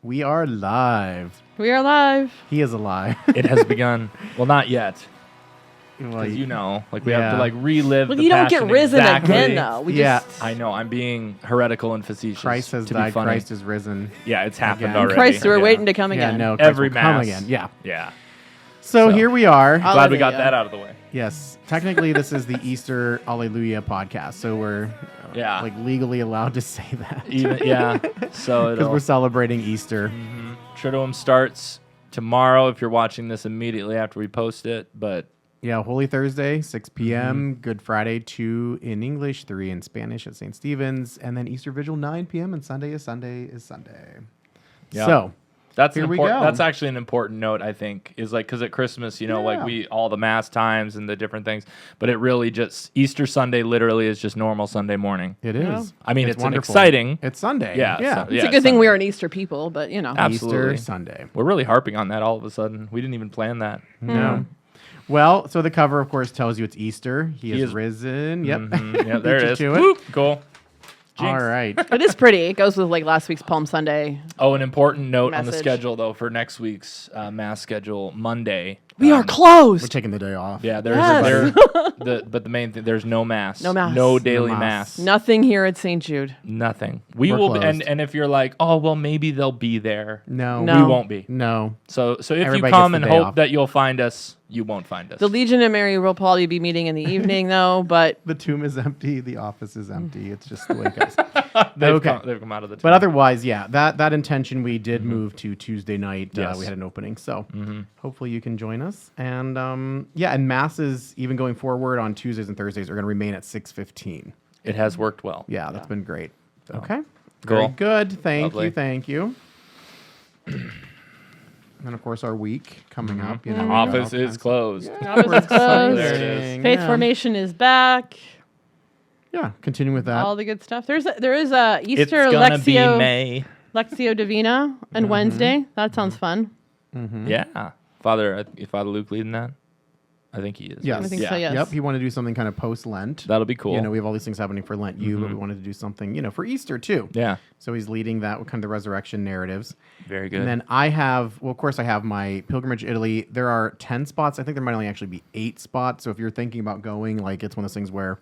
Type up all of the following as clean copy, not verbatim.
We are live. We are live. He is alive. It has begun. Well, not yet. Well, Because we have to relive Well, the you don't get passion risen exactly. again, though. We Yeah. just I know. I'm being heretical and facetious. Christ has to died. be funny. Christ is risen. Yeah, it's happened Again. already. Christ, we're Yeah. waiting to come again. Yeah, no. Christ Every will come mass. again. Yeah. Yeah. So So. here we are. Glad we got Alleluia. that out of the way. Yes. Technically, this is the Easter Alleluia podcast. So we're Yeah. legally allowed to say that. Yeah. So Because we're celebrating Easter. Triduum starts tomorrow if you're watching this immediately after we post it. But Yeah, Holy Thursday, 6 p.m. Good Friday, 2 in English, 3 in Spanish at St. Stephen's. And then Easter Vigil, 9 p.m. And Sunday is Sunday. Yeah. So that's Here we important. go. That's actually an important note, I think, is because at Christmas, Yeah. all the mass times and the different things, but it really just Easter Sunday literally is just normal Sunday morning. it Yeah. is. I mean, it's an wonderful. exciting. It's Sunday. Yeah, Yeah. so- it's a good thing we are an Easter people, but Absolutely. Easter Sunday. We're really harping on that all of a sudden. We didn't even plan that. No. Well, so the cover, of course, tells you it's Easter. He He is is- risen. Yep. Yeah, there Beat you it is. to it. Whoop, cool. All Jinx. right. it is pretty. It goes with last week's Palm Sunday. Oh, an important note on the Message. schedule, though, for next week's mass schedule, Monday. We are We're closed. taking the day off. Yeah, there's Yes. but the main thing, there's no mass. No mass. No daily No mass. mass. Nothing here at St. Jude. Nothing. We We're will be, closed. and if you're like, oh well, maybe they'll be there. No. No. We won't be. No. So if Everybody you come gets and the day hope off. that you'll find us, you won't find us. The Legion of Mary will probably be meeting in the evening, though. But The tomb is empty. The office is empty. It's just the way it goes. they've, okay. they've come out of the. But otherwise, yeah, that intention we did move to Tuesday night. Yes. We had an opening, so hopefully you can join us. And and masses even going forward on Tuesdays and Thursdays are going to remain at 6:15. it has worked well. Yeah, that's been great. Okay, Cool. very good. Thank Lovely. you, thank you. And of course, our week coming up. You know, Office is closed. Office is closed. There it is. Faith Formation is back. Yeah, continuing with that. All the good stuff. There is a It's Easter gonna be Lectio May. Divina on Wednesday. That sounds fun. Yeah, Father Luke leading that. I think he is. Yes. I think yeah. so, yes. Yep, he wanted to do something kind of post Lent. That'll be cool. You know, we have all these things happening for Lent but we wanted to do something, for Easter too. Yeah, So he's leading that with kind of the resurrection narratives. very good. And then I have my pilgrimage Italy. There are 10 spots. I think there might only actually be 8 spots. So if you're thinking about going, it's one of those things where,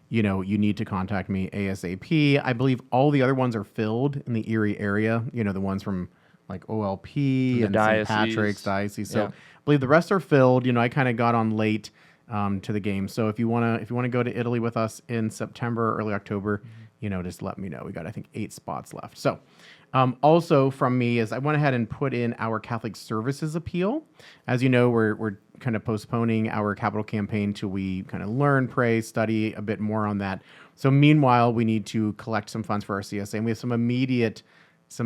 you need to contact me ASAP. I believe all the other ones are filled in the Erie area, the ones from like OLP The and St. diocese. Patrick's diocese. So Yeah. I believe the rest are filled. I kind of got on late to the game. So if you want to go to Italy with us in September, early October, just let me know. We got, I think, 8 spots left. So also from me is I went ahead and put in our Catholic Services appeal. As you know, we're kind of postponing our capital campaign till we kind of learn, pray, study a bit more on that. So meanwhile, we need to collect some funds for our CSA, and we have some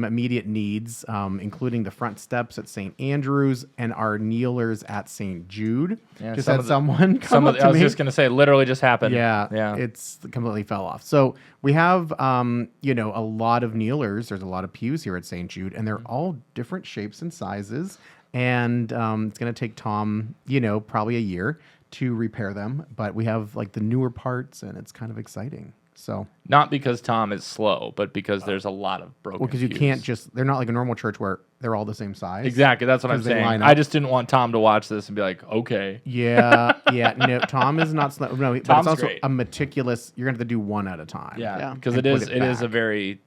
immediate needs, including the front steps at St. Andrew's and our kneelers at St. Jude. Yeah, just some had of the- someone come up to I was me. just gonna say, it literally just happened. Yeah, it's completely fell off. So we have, a lot of kneelers. There's a lot of pews here at St. Jude, and they're all different shapes and sizes. And it's going to take Tom, probably a year to repair them. But we have the newer parts, and it's kind of exciting. So, Not because Tom is slow, but because there's a lot of broken. because you pews. can't they're not like a normal church where they're all the same size. Exactly, that's what I'm 'Cause they saying. line I up. just didn't want Tom to watch this and be like, okay. Yeah. No, Tom is not slow. No, but Tom's it's also great. a meticulous. You're going to have to do one at a time. Yeah. Because And it put is it it is a back. very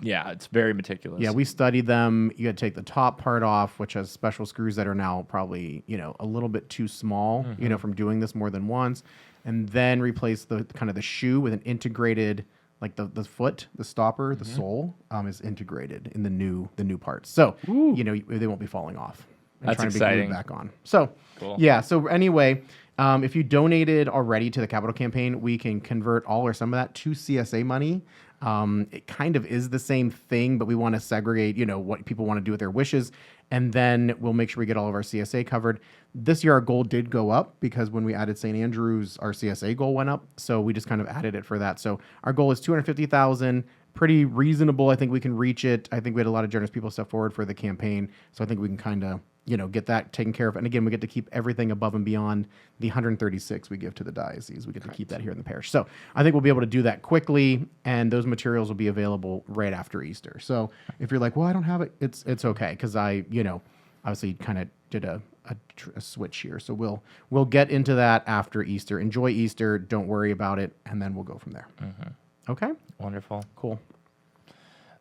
it's very meticulous. Yeah, we studied them. You got to take the top part off, which has special screws that are now probably, a little bit too small, from doing this more than once. And then replace the kind of the shoe with an integrated, like the foot, the stopper, the sole is integrated in the new parts. So, they won't be falling off. And That's trying to be exciting. glued back on. So, Cool. yeah. So anyway, if you donated already to the capital campaign, we can convert all or some of that to CSA money. It kind of is the same thing, but we want to segregate, what people want to do with their wishes. And then we'll make sure we get all of our CSA covered. This year, our goal did go up because when we added St. Andrews, our CSA goal went up. So we just kind of added it for that. So our goal is $250,000. Pretty reasonable. I think we can reach it. I think we had a lot of generous people step forward for the campaign. So I think we can kind of, get that taken care of. And again, we get to keep everything above and beyond the 136 we give to the diocese. We get to keep that here in the parish. So I think we'll be able to do that quickly, and those materials will be available right after Easter. So if you're like, well, I don't have it, it's okay, because I, obviously kind of did a switch here. So we'll get into that after Easter. Enjoy Easter. Don't worry about it, and then we'll go from there. Okay? Wonderful. Cool.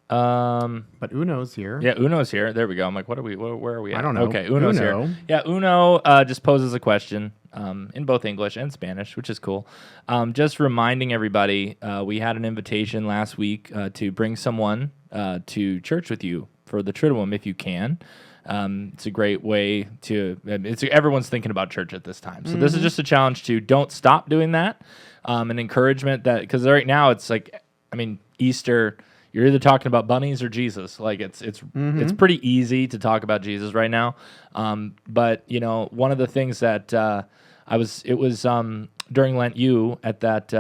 But Uno's here. Yeah, Uno's here. There we go. I'm like, where are we at? I don't know. Okay, Uno's Uno. here. Yeah, Uno just poses a question in both English and Spanish, which is cool. Just reminding everybody, we had an invitation last week to bring someone to church with you for the Triduum if you can. It's a great way to. Everyone's thinking about church at this time, so this is just a challenge to don't stop doing that. An encouragement that, because right now it's like, Easter. You're either talking about bunnies or Jesus. Like it's pretty easy to talk about Jesus right now. But one of the things that it was during Lent U at that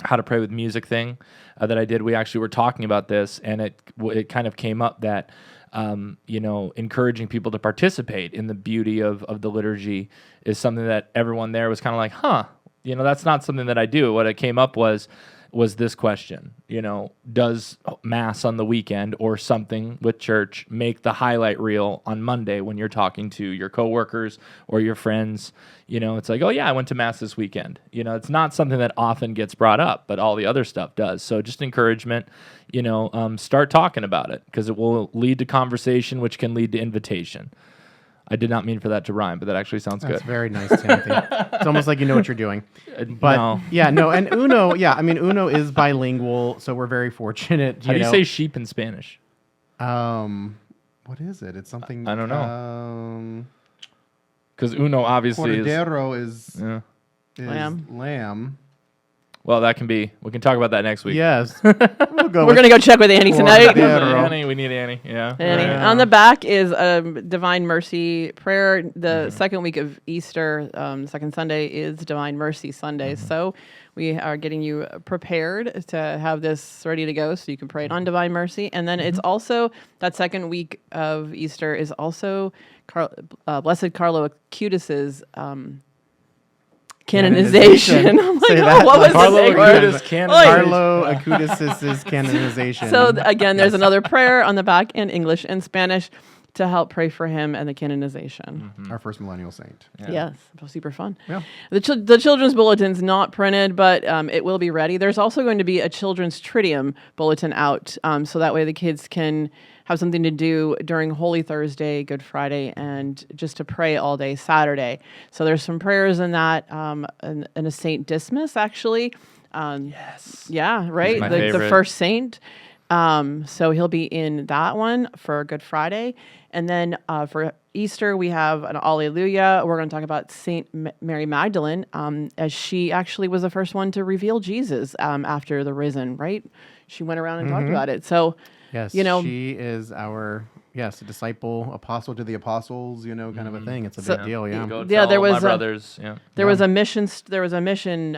How to Pray with Music thing that I did. We actually were talking about this, and it kind of came up that encouraging people to participate in the beauty of the liturgy is something that everyone there was kind of like, that's not something that I do. What it came up was this question, does Mass on the weekend or something with church make the highlight reel on Monday when you're talking to your coworkers or your friends? It's like, oh yeah, I went to Mass this weekend. It's not something that often gets brought up, but all the other stuff does. So just encouragement, start talking about it, because it will lead to conversation, which can lead to invitation. I did not mean for that to rhyme, but that actually sounds good. That's very nice, Timothy. It's almost like you know what you're doing. But no. And Uno, Uno is bilingual, so we're very fortunate. How do you say sheep in Spanish? What is it? It's something. I don't know. Because Uno obviously Cordero is lamb. Well, we can talk about that next week. Yes. We're going to go check with Annie tonight. Annie, we need Annie. Yeah. Annie. On the back is Divine Mercy prayer. The second week of Easter, second Sunday, is Divine Mercy Sunday. So we are getting you prepared to have this ready to go so you can pray it on Divine Mercy. And then it's also, that second week of Easter is also Blessed Carlo Acutis's canonization. I'm like, what was Carlo Acutis canonization. Carlo Acutis' canonization. So again, there's another prayer on the back in English and Spanish to help pray for him and the canonization. Our first millennial saint. Yeah. Yes, super fun. Yeah. The children's bulletin's not printed, but it will be ready. There's also going to be a children's Triduum bulletin out, so that way the kids can have something to do during Holy Thursday, Good Friday, and just to pray all day Saturday. So there's some prayers in that, and a Saint Dismas, actually. Yes. Yeah, right? The first saint. So he'll be in that one for Good Friday. And then for Easter, we have an Alleluia. We're going to talk about Saint Mary Magdalene, as she actually was the first one to reveal Jesus after the risen, right? She went around and talked about it. So, yes, she is our disciple, apostle to the apostles, kind of a thing. It's a big deal, yeah. There was my brothers. There was a mission. There was a mission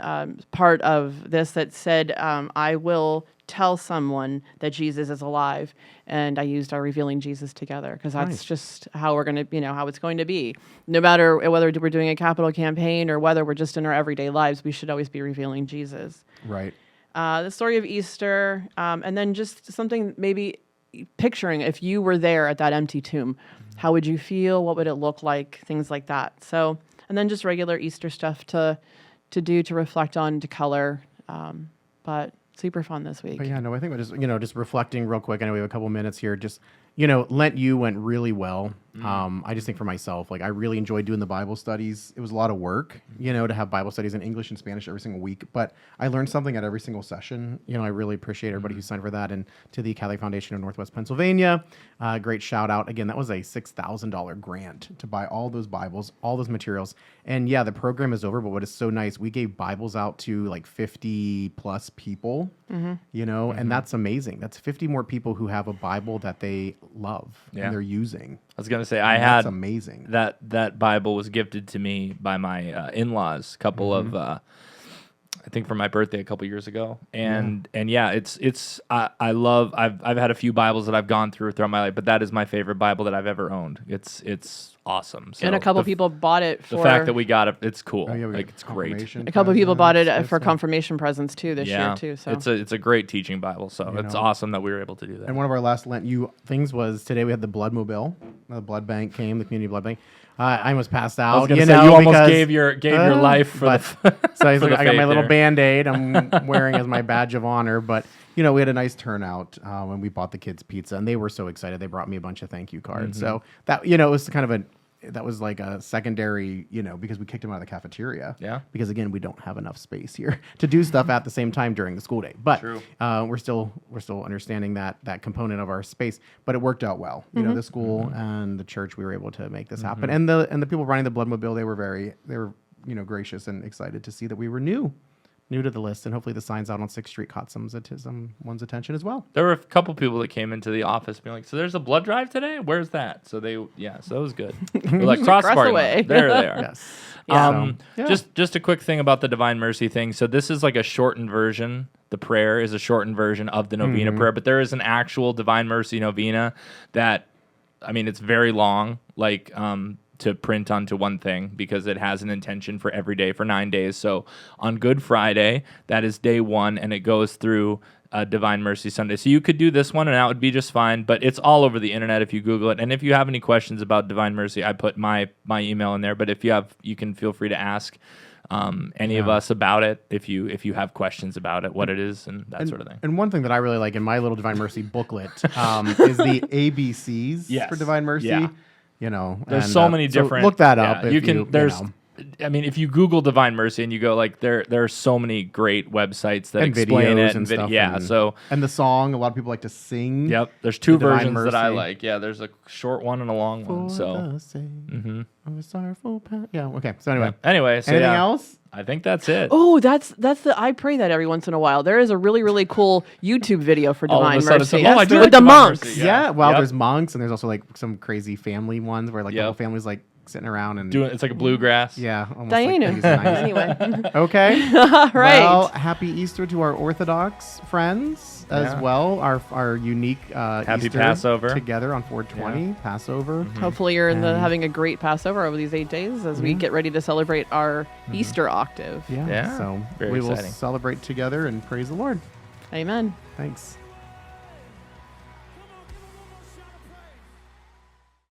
part of this that said, "I will tell someone that Jesus is alive," and I used our Revealing Jesus together, because that's just how we're going to, how it's going to be. No matter whether we're doing a capital campaign or whether we're just in our everyday lives, we should always be revealing Jesus. Right. The story of Easter, and then just something maybe picturing if you were there at that empty tomb, how would you feel? What would it look like? Things like that. So, and then just regular Easter stuff to do, to reflect on, to color. But super fun this week. But I think we're just reflecting real quick. I know we have a couple minutes here. Just, Lent U went really well. I just think for myself, I really enjoyed doing the Bible studies. It was a lot of work, to have Bible studies in English and Spanish every single week. But I learned something at every single session. I really appreciate everybody who signed for that. And to the Catholic Foundation of Northwest Pennsylvania, great shout out. Again, that was a $6,000 grant to buy all those Bibles, all those materials. And yeah, the program is over. But what is so nice, we gave Bibles out to 50 plus people, and that's amazing. That's 50 more people who have a Bible that they love and they're using. I was going to say, that's amazing. That Bible was gifted to me by my in-laws, couple of I think for my birthday a couple years ago, and yeah, I love. I've had a few Bibles that I've gone throughout my life, but that is my favorite Bible that I've ever owned. It's awesome. So And a couple people bought it for the fact that we got it, it's cool. Oh, yeah, we Like got it's great. confirmation a couple people bought it presents, for stuff. confirmation presents too this year too. So it's a great teaching Bible. So it's know. awesome that we were able to do that. And one of our last Lent things was today we had the blood mobile. The blood bank came, the community blood bank. I almost passed out. I was gonna say know, you almost because- gave your life for but- the. So I for the got my faith little there. Band-Aid I'm wearing as my badge of honor. But, we had a nice turnout when we bought the kids pizza, and they were so excited. They brought me a bunch of thank you cards. Mm-hmm. So that, it was kind of that was like a secondary, because we kicked them out of the cafeteria. Yeah. Because, again, we don't have enough space here to do stuff at the same time during the school day. But True. we're still understanding that component of our space. But it worked out well. The school and the church, we were able to make this happen. And the people running the blood mobile, they were gracious and excited to see that we were new to the list, and hopefully the signs out on 6th Street caught someone's attention as well. There were a couple people that came into the office being like, "So there's a blood drive today? Where's that?" So so that was good. We're like cross party. away. There they are. Yes. Yeah. Just a quick thing about the Divine Mercy thing. So this is like a shortened version. The prayer is a shortened version of the novena prayer, but there is an actual Divine Mercy novena that, it's very long, to print onto one thing because it has an intention for every day for 9 days. So on Good Friday, that is day 1, and it goes through Divine Mercy Sunday. So you could do this one, and that would be just fine. But it's all over the internet if you Google it. And if you have any questions about Divine Mercy, I put my email in there. But if you can feel free to ask any of us about it if you have questions about it, what it is, and that sort of thing. And one thing that I really like in my little Divine Mercy booklet is the ABCs Yes. for Divine Mercy. Yeah. There's and, so many so different. look that up. Yeah, if you Google Divine Mercy and you go there are so many great websites that and explain videos it and stuff. Yeah, and the song, a lot of people like to sing. Yep, there's two Divine versions that I Mercy. like. Yeah, there's a short one and a long one. So the sake of a sorrowful past. Yeah. Okay. So anyway, so anything yeah, else? I think that's it. Oh, that's I pray that every once in a while. There is a really, really cool YouTube video for All of Divine a sudden Mercy. it's like, I do with like the Divine monks. Mercy. Yeah. Well, Yep. there's monks, and there's also like some crazy family ones where the Yep. whole family's like sitting around and It's like a bluegrass. yeah, almost Diana. like these nice- Anyway. Okay. All right. Well, happy Easter to our Orthodox friends as Yeah. well. Our unique Happy Easter Passover. together on 420 Passover. Hopefully you're having a great Passover over these 8 days as we get ready to celebrate our Easter octave. Yeah. Yeah. So Very we will exciting. celebrate together and praise the Lord. Amen. Thanks.